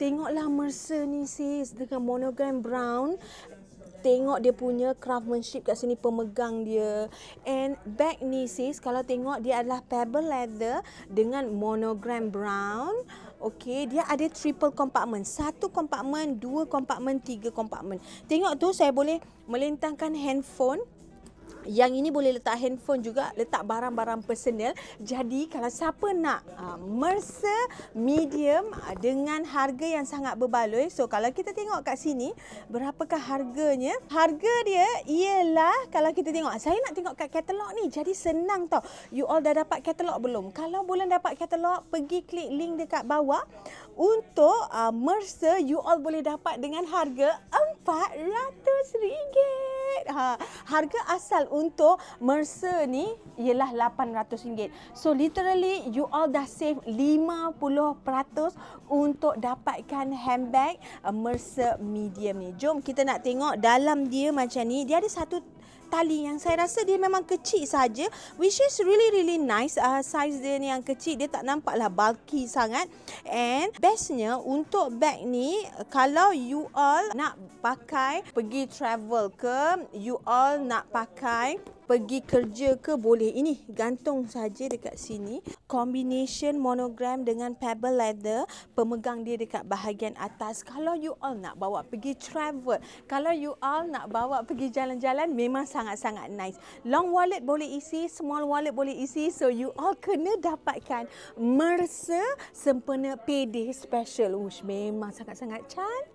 Tengoklah Mercer ni sis dengan monogram brown. Tengok dia punya craftsmanship kat sini, pemegang dia. And bag ni sis, kalau tengok dia adalah pebble leather dengan monogram brown. Okey, dia ada triple compartment. 1 compartment, 2 compartment, 3 compartment. Tengok tu, saya boleh melentangkan handphone. Yang ini boleh letak handphone juga, letak barang-barang personal. Jadi kalau siapa nak Mercer medium dengan harga yang sangat berbaloi. So kalau kita tengok kat sini, berapakah harganya? Harga dia ialah, kalau kita tengok, saya nak tengok kat katalog ni. Jadi senang tau. You all dah dapat katalog belum? Kalau belum dapat katalog, pergi klik link dekat bawah. Untuk Mercer, you all boleh dapat dengan harga RM400. Harga asal untuk Mercer ni ialah RM800. So literally you all dah save 50% untuk dapatkan handbag Mercer medium ni. Jom kita nak tengok dalam dia macam ni. Dia ada satu tali yang saya rasa dia memang kecil saja, which is really nice. Size dia ni yang kecil, dia tak nampaklah bulky sangat. And bestnya untuk bag ni, kalau you all nak pakai pergi travel ke, you all nak pakai pergi kerja ke, boleh. Ini gantung saja dekat sini. Combination monogram dengan pebble leather, pemegang dia dekat bahagian atas. Kalau you all nak bawa pergi travel, kalau you all nak bawa pergi jalan-jalan, memang sangat-sangat nice. Long wallet boleh isi, small wallet boleh isi. So you all kena dapatkan Mercer sempena payday special. Memang sangat-sangat cantik.